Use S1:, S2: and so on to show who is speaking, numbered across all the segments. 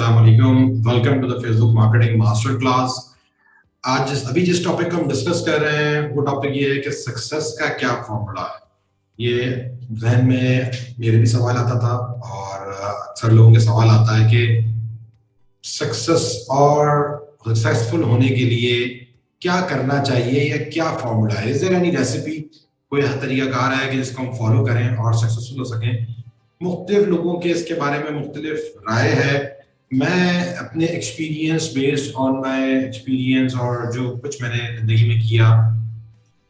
S1: Welcome to the Facebook marketing master class. आज जिस topic को हम डिस्कस कर रहे हैं वो टॉपिक ये है कि सक्सेस का क्या फॉर्मूला है। ये जहन में मेरे भी सवाल आता था और अक्सर लोगों के सवाल आता है कि सक्सेस और सक्सेसफुल होने के लिए क्या करना चाहिए या क्या फॉर्मूला है। इज देयर एनी रेसिपी, कोई तरीकाकार है कि जिसको हम फॉलो करें और सक्सेसफुल हो सकें। मुख्तलिफ लोगों के इसके बारे में मुख्तलिफ राय है। मैं अपने experience, based on my experience और जो कुछ मैंने जिंदगी में किया,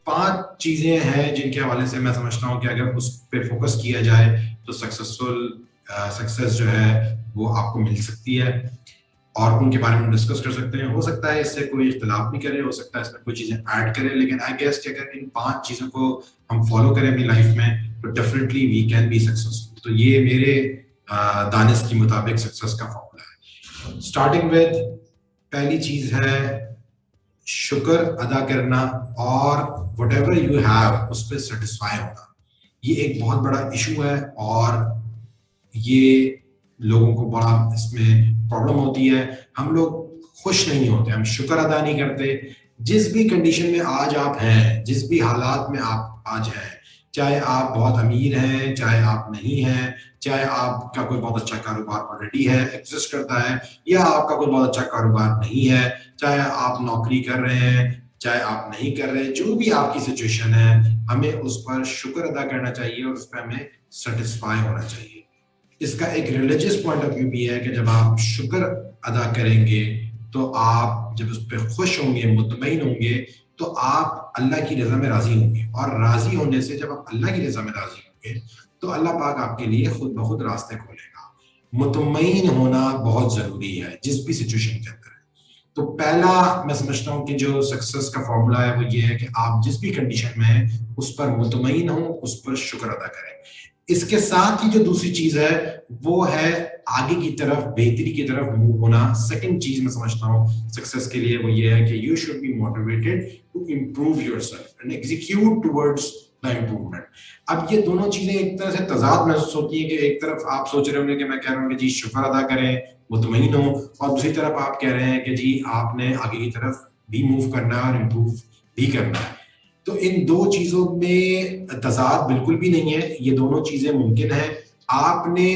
S1: 5 चीजें हैं जिनके हवाले से मैं समझता हूँ कि अगर उस पर फोकस किया जाए तो सक्सेस जो है वो आपको मिल सकती है और उनके बारे में डिस्कस कर सकते हैं। हो सकता है इससे कोई इख्तिलाफ नहीं करे, हो सकता है इसमें कोई चीजें ऐड करें, लेकिन आई गेस कि अगर इन 5 चीजों को हम फॉलो करें अपनी लाइफ में तो definitely we can be successful. तो ये मेरे दानिश के मुताबिक सक्सेस का फॉर्मूला है। स्टार्टिंग विद, पहली चीज है शुक्र अदा करना और व्हाटएवर यू हैव उस पर सेटिस्फाई होना। ये एक बहुत बड़ा इशू है और ये लोगों को बड़ा इसमें प्रॉब्लम होती है। हम लोग खुश नहीं होते, हम शुक्र अदा नहीं करते। जिस भी कंडीशन में आज आप हैं, जिस भी हालात में आप आज हैं, चाहे आप बहुत अमीर हैं, चाहे आप नहीं हैं, चाहे आपका कोई बहुत अच्छा कारोबार ऑलरेडी है, एग्जिस्ट करता है, या आपका कोई बहुत अच्छा कारोबार नहीं है, चाहे आप नौकरी कर रहे हैं, चाहे आप नहीं कर रहे, जो भी आपकी सिचुएशन है, हमें उस पर शुक्र अदा करना चाहिए और उस पर हमें सेटिस्फाई होना चाहिए। इसका एक रिलीजियस पॉइंट ऑफ व्यू भी है कि जब आप शुक्र अदा करेंगे तो आप जब उस पर खुश होंगे, मुतमईन होंगे, तो आप अल्लाह की रजा में राजी होंगे और राजी होने से जब आप अल्लाह की रजा में राजी होंगे तो अल्लाह पाक आपके लिए खुद ब खुद रास्ते खोलेगा। मुतमईन होना बहुत जरूरी है जिस भी सिचुएशन के अंदर। तो पहला मैं समझता हूँ कि जो सक्सेस का फॉर्मूला है वो ये है कि आप जिस भी कंडीशन में हैं उस पर मुतमईन हो, उस पर शुक्र अदा करें। इसके साथ ही जो दूसरी चीज है वो है आगे की तरफ, बेहतरी की तरफ मूव होना। सेकंड चीज मैं समझता हूँ सक्सेस के लिए वो ये है कि you should be motivated to improve yourself and execute towards the improvement. अब ये दोनों चीजें एक तरह से तजाद महसूस होती है कि एक तरफ आप सोच रहे होंगे कि मैं कह रहा हूँ कि जी शुक्र अदा करें, मुतमईन हो, और दूसरी तरफ आप कह रहे हैं कि जी आपने आगे की तरफ भी मूव करना है और इम्प्रूव भी करना है। तो इन दो चीजों में तजाद बिल्कुल भी नहीं है, ये दोनों चीजें मुमकिन है। आपने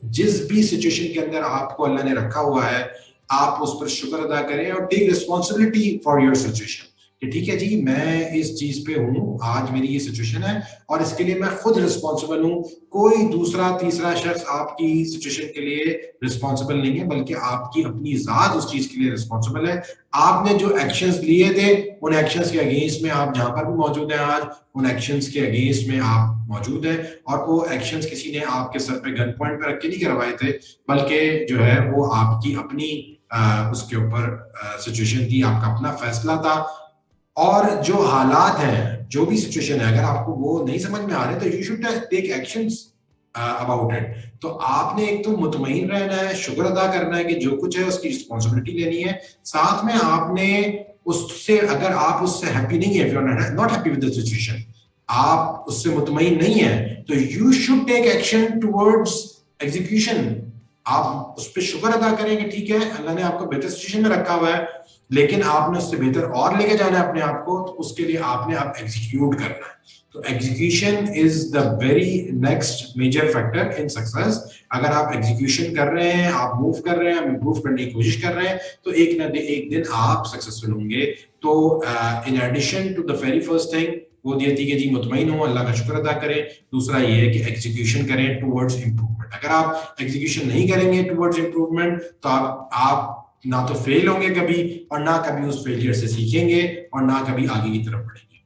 S1: जिस भी सिचुएशन के अंदर आपको अल्लाह ने रखा हुआ है, आप उस पर शुक्र अदा करें और take responsibility for your situation कि ठीक है जी मैं इस चीज पे हूँ, आज मेरी ये सिचुएशन है और इसके लिए मैं खुद रिस्पॉन्सिबल हूँ। कोई दूसरा तीसरा शख्स आपकी सिचुएशन के लिए रिस्पॉन्सिबल नहीं है, बल्कि आपकी अपनी जात उस चीज के लिए रिस्पॉन्सिबल है। आपने जो एक्शंस लिए थे उन एक्शंस के अगेंस्ट में आप जहां पर भी मौजूद हैं आज, उन एक्शंस के अगेंस्ट में आप मौजूद हैं और वो एक्शंस किसी ने आपके सर पे गन पॉइंट पे रख के नहीं करवाए थे, बल्कि जो है वो आपकी अपनी उसके ऊपर सिचुएशन थी, आपका अपना फैसला था। और जो हालात हैं, जो भी सिचुएशन है, अगर आपको वो नहीं समझ में आ रहे तो you should take actions about it. तो आपने एक तो मुतमईन रहना है, शुक्र अदा करना है कि जो कुछ है उसकी रिस्पॉन्सिबिलिटी लेनी है। साथ में आपने उससे, अगर आप उससे हैप्पी नहीं है, if you are not happy with the situation, आप उससे मुतमईन नहीं है, तो you should take action towards execution. आप उस पर शुक्र अदा करें कि ठीक है अल्लाह ने आपको बेहतर सिचुएशन में रखा हुआ है, लेकिन आपने उससे बेहतर और लेके जाना है अपने आप को, तो उसके लिए आपने आप एग्जीक्यूट करना है। तो execution is the very next major factor in success. अगर आप एग्जीक्यूशन कर रहे हैं, आप मूव कर रहे हैं, इंप्रूव करने की कोशिश कर रहे हैं, तो एक ना एक दिन आप सक्सेसफुल होंगे। तो in addition to the very first thing, वो ये थी कि जी मुतमईन हो, अल्लाह का शुक्र अदा करें। दूसरा ये है कि एग्जीक्यूशन करें टुवर्ड्स इंप्रूवमेंट। अगर आप एग्जीक्यूशन नहीं करेंगे टुवर्ड्स इंप्रूवमेंट तो आप ना तो फेल होंगे कभी, और ना कभी उस फेलियर से सीखेंगे, और ना कभी आगे की तरफ बढ़ेंगे।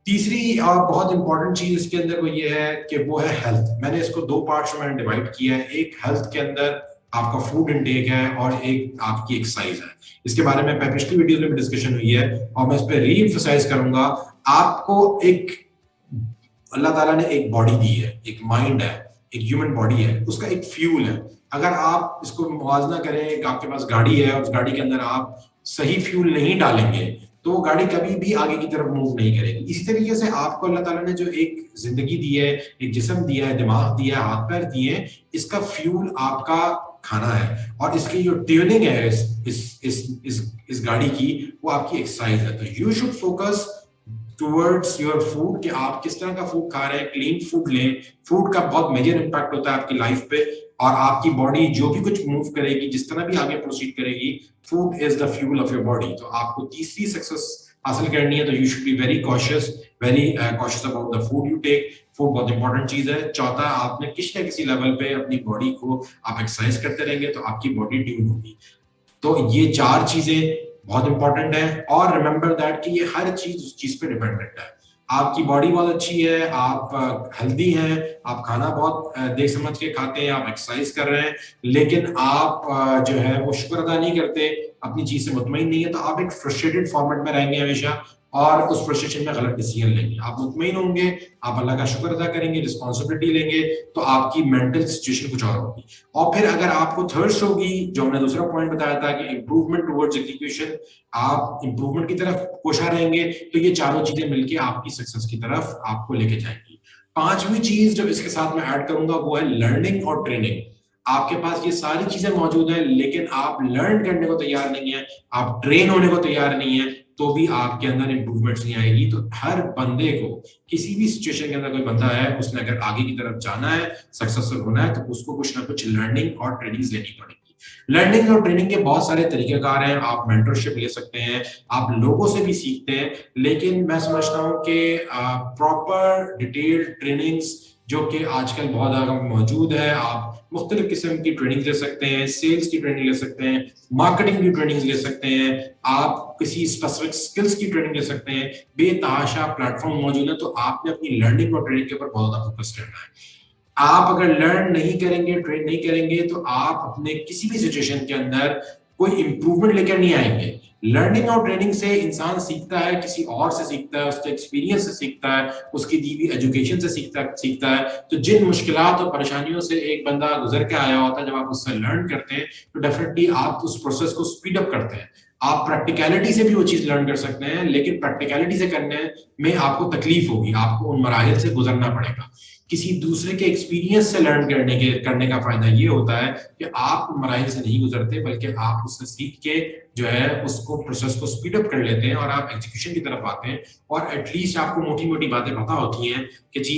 S1: तीसरी और बहुत इंपॉर्टेंट चीज इसके अंदर वो ये है कि वो है हेल्थ। मैंने इसको 2 पार्ट्स में डिवाइड किया है। एक हेल्थ के अंदर आपका फूड इनटेक है और एक आपकी एक्सरसाइज है। इसके बारे में पिछली वीडियो में डिस्कशन हुई है और मैं इस पर री एम्फसाइज करूंगा। आपको एक अल्लाह ताला ने एक बॉडी दी है, एक माइंड है, एक ह्यूमन बॉडी है, उसका एक फ्यूल है। अगर आप इसको मुवाजना करें, आपके पास गाड़ी है और उस गाड़ी के अंदर आप सही फ्यूल नहीं डालेंगे तो वो गाड़ी कभी भी आगे की तरफ मूव नहीं करेगी। इसी तरीके से आपको अल्लाह ताला ने जो एक जिंदगी दी है, एक जिस्म दिया है, दिमाग दिया है, हाथ पैर दिए हैं, इसका फ्यूल आपका खाना है, और इसकी जो ट्यूनिंग है इस गाड़ी की, वो आपकी एक्सरसाइज है। तो you should focus towards your food, कि आप किस तरह का फूड खा रहे हैं, क्लीन फूड लें। फूड का बहुत मेजर इंपैक्ट होता है आपकी लाइफ पे, और आपकी बॉडी जो भी कुछ मूव करेगी, जिस तरह भी आगे प्रोसीड करेगी, food is the fuel of your body. तो आपको तीसरी सक्सेस हासिल करनी है तो you should be very cautious, about the food you take. Food बहुत इंपॉर्टेंट चीज है। चौथा, आपने किसी न किसी लेवल पे अपनी बॉडी को आप एक्सरसाइज करते रहेंगे तो आपकी बॉडी ट्यून होगी। तो ये चार चीजें बहुत इंपॉर्टेंट है, और रिमेंबर दैट कि ये हर चीज उस चीज पे डिपेंडेंट है। आपकी बॉडी बहुत अच्छी है, आप हेल्दी हैं, आप खाना बहुत देख समझ के खाते हैं, आप एक्सरसाइज कर रहे हैं, लेकिन आप जो है वो शुक्र अदा नहीं करते, अपनी चीज से मुतमईन नहीं है, तो आप एक फ्रस्ट्रेटेड फॉर्मेट में रहेंगे हमेशा, और उस फ्रस्ट्रेशन में गलत डिसीजन लेंगे। आप मुतमईन होंगे, आप अल्लाह का शुक्र अदा करेंगे, रिस्पॉन्सिबिलिटी लेंगे, तो आपकी मेंटल सिचुएशन कुछ और होगी। और फिर अगर आपको थर्स्ट होगी, जो हमने दूसरा पॉइंट बताया था कि इंप्रूवमेंट टुवर्ड्स एग्जीक्यूशन, आप इंप्रूवमेंट की तरफ कोशा रहेंगे, तो ये चारों चीजें मिलके आपकी सक्सेस की तरफ आपको लेके जाएंगी। पांचवी चीज जो इसके साथ में ऐड करूंगा वो है लर्निंग और ट्रेनिंग। आपके पास ये सारी चीजें मौजूद हैं, लेकिन आप लर्न करने को तैयार नहीं है, आप ट्रेन होने को तैयार नहीं है, तो भी आपके अंदर इंप्रूवमेंट्स नहीं आएगी। तो हर बंदे को, किसी भी सिचुएशन के अंदर कोई बंदा है, उसने अगर आगे की तरफ जाना है, सक्सेसफुल होना है, तो उसको कुछ ना कुछ लर्निंग और ट्रेनिंग लेनी पड़ेगी। लर्निंग और ट्रेनिंग के बहुत सारे तरीकेकार हैं। आप मेंटरशिप ले सकते हैं, आप लोगों से भी सीखते हैं, लेकिन मैं समझता हूं कि प्रॉपर डिटेल्ड ट्रेनिंग्स जो कि आजकल बहुत ज्यादा मौजूद है, आप मुख्तलिफ किस्म की ट्रेनिंग ले सकते हैं, सेल्स की ट्रेनिंग ले सकते हैं, मार्केटिंग की ट्रेनिंग ले सकते हैं, आप किसी स्पेसिफिक स्किल्स की ट्रेनिंग ले सकते हैं। बेतहाशा प्लेटफॉर्म मौजूद है, तो आपने अपनी लर्निंग और ट्रेनिंग के ऊपर बहुत ज्यादा फोकस करना है। आप अगर लर्न नहीं करेंगे, ट्रेन नहीं करेंगे, तो आप अपने किसी भी सिचुएशन के अंदर कोई इंप्रूवमेंट लेकर नहीं आएंगे। लर्निंग और ट्रेनिंग से इंसान सीखता है, किसी और से सीखता है, उसके एक्सपीरियंस से सीखता है, उसकी दी हुई एजुकेशन से सीखता है। तो जिन मुश्किलात और परेशानियों से एक बंदा गुजर के आया होता है, जब आप उससे लर्न करते हैं, तो डेफिनेटली आप उस प्रोसेस को स्पीड अप करते हैं। आप प्रैक्टिकलिटी से भी वो चीज लर्न कर सकते हैं, लेकिन प्रैक्टिकलिटी से करने में आपको तकलीफ होगी, आपको उन मराहिल से गुजरना पड़ेगा। किसी दूसरे के एक्सपीरियंस से लर्न करने का फायदा ये होता है कि आप मराहिल से नहीं गुजरते, बल्कि आप उससे सीख के जो है उसको प्रोसेस को स्पीड अप कर लेते हैं, और आप एग्जीक्यूशन की तरफ आते हैं, और एटलीस्ट आपको मोटी मोटी बातें पता होती हैं कि जी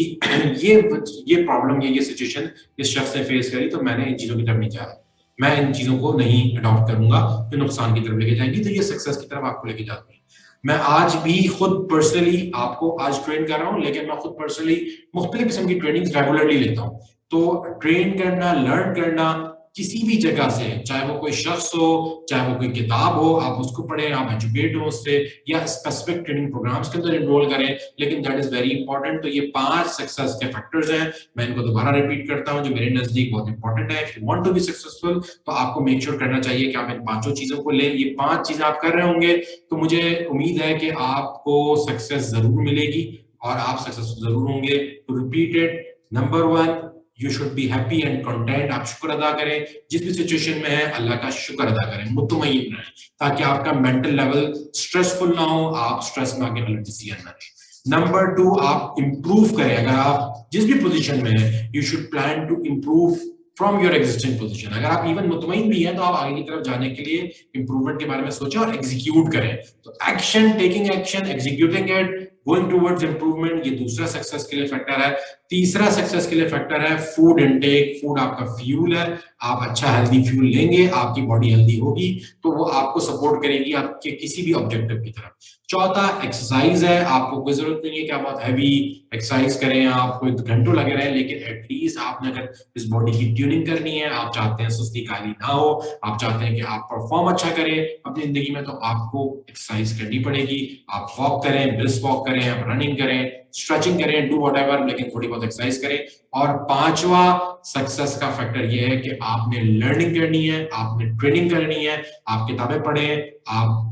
S1: ये प्रॉब्लम, ये सिचुएशन इस शख्स ने फेस करी, तो मैंने इन चीजों की तरफ नहीं जाया, मैं इन चीजों को नहीं अडॉप्ट करूंगा, तो नुकसान की तरफ लेके जाएंगी। तो ये सक्सेस की तरफ आपको लेके जाती है। मैं आज भी खुद पर्सनली आपको आज ट्रेन कर रहा हूं, लेकिन मैं खुद पर्सनली मुख्तलिफ किस्म की ट्रेनिंग रेगुलरली लेता हूं। तो ट्रेन करना, लर्न करना किसी भी जगह से, चाहे वो कोई शख्स हो, चाहे वो कोई किताब हो, आप उसको पढ़ें, आप एजुकेट हो उससे, या स्पेसिफिक ट्रेनिंग प्रोग्राम्स के अंदर एनरोल करें, लेकिन दैट इज वेरी इंपॉर्टेंट। तो ये 5 सक्सेस के फैक्टर्स हैं, मैं इनको दोबारा रिपीट करता हूं, जो मेरे नजदीक बहुत इंपॉर्टेंट है। If you want to be successful, तो आपको मेक श्योर करना चाहिए कि आप इन 5 चीजों को लें। ये 5 चीजें आप कर रहे होंगे, तो मुझे उम्मीद है कि आपको सक्सेस जरूर मिलेगी, और आप सक्सेसफुल जरूर होंगे। To repeat it, number 1, you should be happy and content. आप शुक्र अदा करें, जिस भी सिचुएशन में है अल्लाह का शुक्र अदा करें, मुतमईन रहें, ताकि आपका मेंटल लेवल स्ट्रेसफुल ना हो, आप स्ट्रेस में आके गलत डिसीजन ना लें। नंबर 2, आप इंप्रूव करें। अगर आप जिस भी पोजीशन में है, you should plan to improve from your existing position. अगर आप इवन मुतमईन भी हैं, तो आप आगे की तरफ जाने के लिए इंप्रूवमेंट के बारे में सोचें और एग्जीक्यूट करें। तो action, taking action, executing it, going towards improvement, ये दूसरा सक्सेस के लिए फैक्टर है। तीसरा सक्सेस के लिए फैक्टर है फूड इनटेक। फूड आपका फ्यूल है, आप अच्छा हेल्दी फ्यूल लेंगे, आपकी बॉडी हेल्दी होगी, तो वो आपको सपोर्ट करेगी आपके किसी भी ऑब्जेक्टिव की तरफ। चौथा एक्सरसाइज है। आपको कोई जरूरत नहीं है कि आप बहुत हैवी एक्सरसाइज करें, आप कोई घंटों लगे रहें, लेकिन एटलीस्ट आपने अगर इस बॉडी की ट्यूनिंग करनी है, आप चाहते हैं सुस्ती काली ना हो, आप चाहते हैं कि आप परफॉर्म अच्छा करें अपनी जिंदगी में, तो आपको एक्सरसाइज करनी पड़ेगी। आप वॉक करें, ब्रिस्क वॉक करें, आप रनिंग करें, स्ट्रेचिंग करें, डू व्हाटएवर, लेकिन थोड़ी बहुत एक्सरसाइज करें। और पांचवा सक्सेस का फैक्टर ये है कि आपने लर्निंग करनी है, आपने ट्रेनिंग करनी है, आप किताबें पढ़ें, आप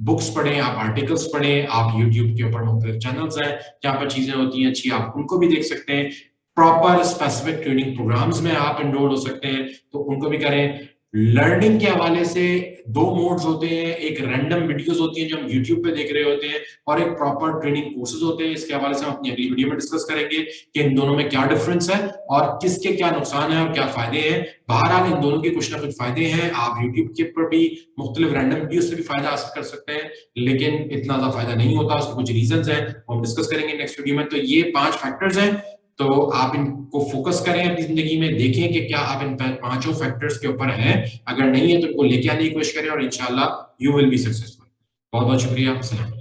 S1: बुक्स पढ़ें, आप आर्टिकल्स पढ़ें, आप यूट्यूब के ऊपर मुख्तलिफ चैनल्स हैं जहाँ पर चीजें होती हैं अच्छी, आप उनको भी देख सकते हैं। प्रॉपर स्पेसिफिक ट्रेनिंग प्रोग्राम्स में आप एनरोल हो सकते हैं, तो उनको भी करें।
S2: लर्निंग के हवाले से दो मोड्स होते हैं, एक रैंडम वीडियोस होती हैं जो हम यूट्यूब पे देख रहे होते हैं, और एक प्रॉपर ट्रेनिंग कोर्सेज होते हैं। इसके हवाले से हम अपनी अगली वीडियो में डिस्कस करेंगे कि इन दोनों में क्या डिफरेंस है और किसके क्या नुकसान है और क्या फायदे हैं। बहरहाल इन दोनों के कुछ ना कुछ फायदे हैं। आप यूट्यूब के ऊपर भी मुख्तलिफ रैंडम वीडियो से भी फायदा हासिल कर सकते हैं, लेकिन इतना ज्यादा फायदा नहीं होता। उसके कुछ रीजंस हैं, हम डिस्कस करेंगे नेक्स्ट वीडियो में। तो ये 5 फैक्टर्स हैं, तो आप इनको फोकस करें अपनी जिंदगी में, देखें कि क्या आप इन पांचों फैक्टर्स के ऊपर हैं। अगर नहीं है तो इनको लेके आने की कोशिश करें और इंशाल्लाह यू विल बी सक्सेसफुल। बहुत बहुत शुक्रिया।